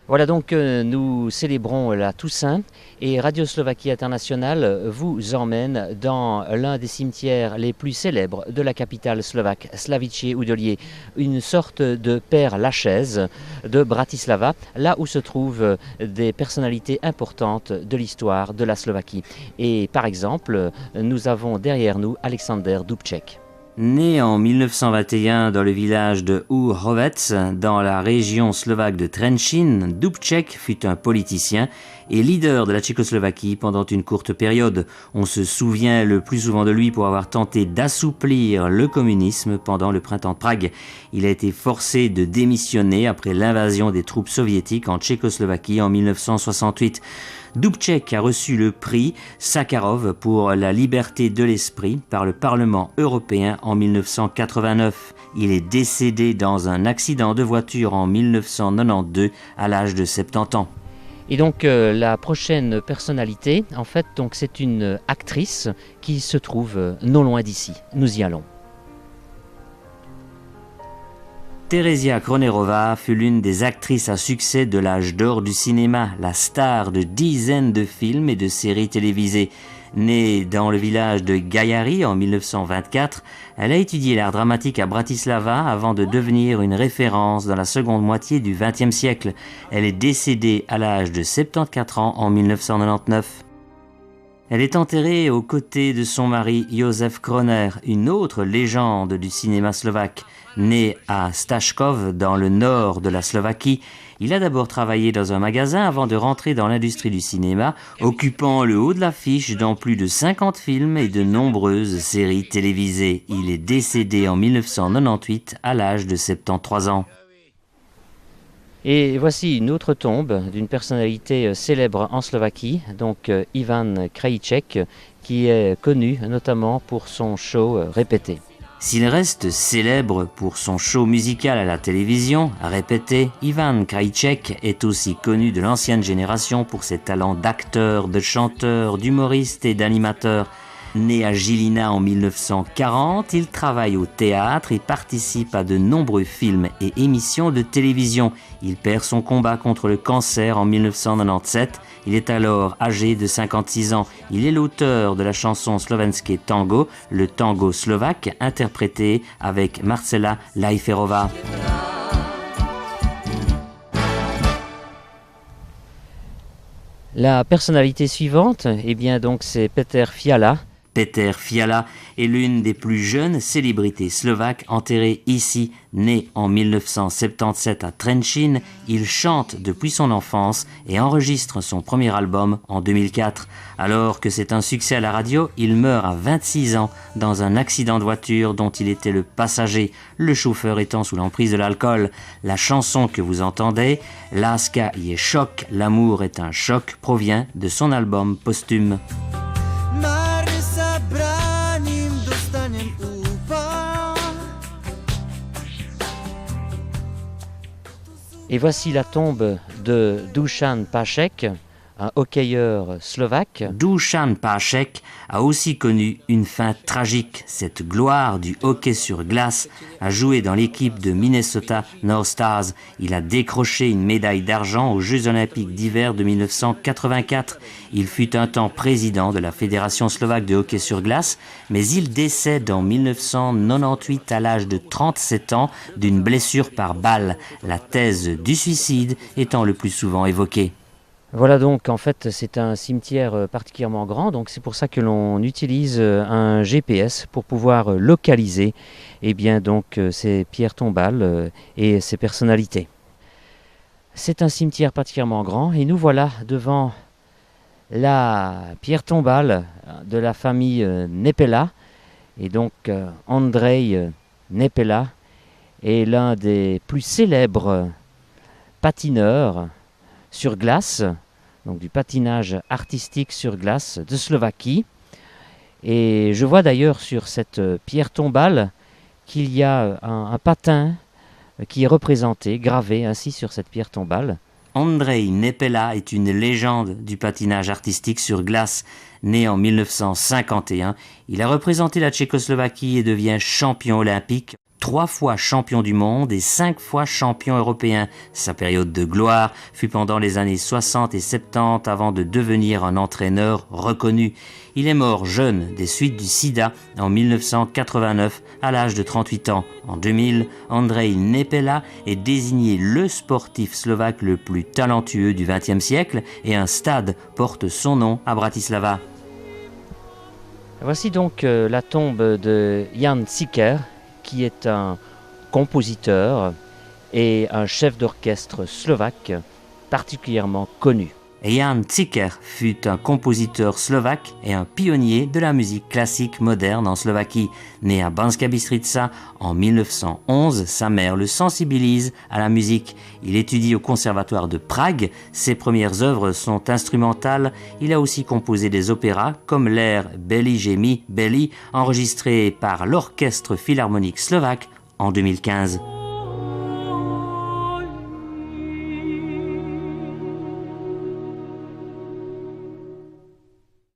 Voilà donc nous célébrons la Toussaint et Radio Slovaquie Internationale vous emmène dans l'un des cimetières les plus célèbres de la capitale slovaque, Slavice Udolier, une sorte de Père Lachaise de Bratislava, là où se trouvent des personnalités importantes de l'histoire de la Slovaquie. Et par exemple, nous avons derrière nous Alexander Dubček. Né en 1921 dans le village de Úhorec, dans la région slovaque de Trenčín, Dubček fut un politicien et leader de la Tchécoslovaquie pendant une courte période. On se souvient le plus souvent de lui pour avoir tenté d'assouplir le communisme pendant le printemps de Prague. Il a été forcé de démissionner après l'invasion des troupes soviétiques en Tchécoslovaquie en 1968. Dubček a reçu le prix Sakharov pour la liberté de l'esprit par le Parlement européen en 1989. Il est décédé dans un accident de voiture en 1992 à l'âge de 70 ans. Et donc la prochaine personnalité, en fait, donc c'est une actrice qui se trouve non loin d'ici. Nous y allons. Teresia Kronerova fut l'une des actrices à succès de l'âge d'or du cinéma, la star de dizaines de films et de séries télévisées. Née dans le village de Gaiari en 1924, elle a étudié l'art dramatique à Bratislava avant de devenir une référence dans la seconde moitié du XXe siècle. Elle est décédée à l'âge de 74 ans en 1999. Elle est enterrée aux côtés de son mari Josef Kroner, une autre légende du cinéma slovaque. Né à Staškov, dans le nord de la Slovaquie, il a d'abord travaillé dans un magasin avant de rentrer dans l'industrie du cinéma, occupant le haut de l'affiche dans plus de 50 films et de nombreuses séries télévisées. Il est décédé en 1998 à l'âge de 73 ans. Et voici une autre tombe d'une personnalité célèbre en Slovaquie, donc Ivan Krajicek, qui est connu notamment pour son show Répété. S'il reste célèbre pour son show musical à la télévision, Répété, Ivan Krajicek est aussi connu de l'ancienne génération pour ses talents d'acteur, de chanteur, d'humoriste et d'animateur. Né à Žilina en 1940, il travaille au théâtre et participe à de nombreux films et émissions de télévision. Il perd son combat contre le cancer en 1997. Il est alors âgé de 56 ans. Il est l'auteur de la chanson Slovenské tango, le tango slovaque, interprété avec Marcela Lajferová. La personnalité suivante, eh bien donc c'est Peter Fiala. Peter Fiala est l'une des plus jeunes célébrités slovaques enterrées ici. Né en 1977 à Trenčín, il chante depuis son enfance et enregistre son premier album en 2004. Alors que c'est un succès à la radio, il meurt à 26 ans dans un accident de voiture dont il était le passager, le chauffeur étant sous l'emprise de l'alcool. La chanson que vous entendez, Láska je šok, l'amour est un choc, provient de son album posthume. Et voici la tombe de Dušan Pašek, un hockeyeur slovaque. Dušan Pašek a aussi connu une fin tragique. Cette gloire du hockey sur glace a joué dans l'équipe de Minnesota North Stars. Il a décroché une médaille d'argent aux Jeux Olympiques d'hiver de 1984. Il fut un temps président de la Fédération slovaque de hockey sur glace, mais il décède en 1998 à l'âge de 37 ans d'une blessure par balle, la thèse du suicide étant le plus souvent évoquée. Voilà donc en fait c'est un cimetière particulièrement grand, donc c'est pour ça que l'on utilise un GPS pour pouvoir localiser donc ces pierres tombales et ces personnalités. C'est un cimetière particulièrement grand et nous voilà devant la pierre tombale de la famille Nepela, et donc Andrei Nepela est l'un des plus célèbres patineurs sur glace, donc du patinage artistique sur glace de Slovaquie. Et je vois d'ailleurs sur cette pierre tombale qu'il y a un patin qui est représenté, gravé ainsi sur cette pierre tombale. Andrei Nepela est une légende du patinage artistique sur glace. Né en 1951, il a représenté la Tchécoslovaquie et devient champion olympique. 3 fois champion du monde et 5 fois champion européen. Sa période de gloire fut pendant les années 60 et 70 avant de devenir un entraîneur reconnu. Il est mort jeune des suites du sida en 1989 à l'âge de 38 ans. En 2000, Andrej Nepela est désigné le sportif slovaque le plus talentueux du XXe siècle et un stade porte son nom à Bratislava. Voici donc la tombe de Jan Ciker, qui est un compositeur et un chef d'orchestre slovaque particulièrement connu. Jan Ciker fut un compositeur slovaque et un pionnier de la musique classique moderne en Slovaquie. Né à Banská Bystrica en 1911, sa mère le sensibilise à la musique. Il étudie au conservatoire de Prague. Ses premières œuvres sont instrumentales. Il a aussi composé des opéras comme l'air Beli mi Beli, enregistré par l'Orchestre philharmonique slovaque en 2015.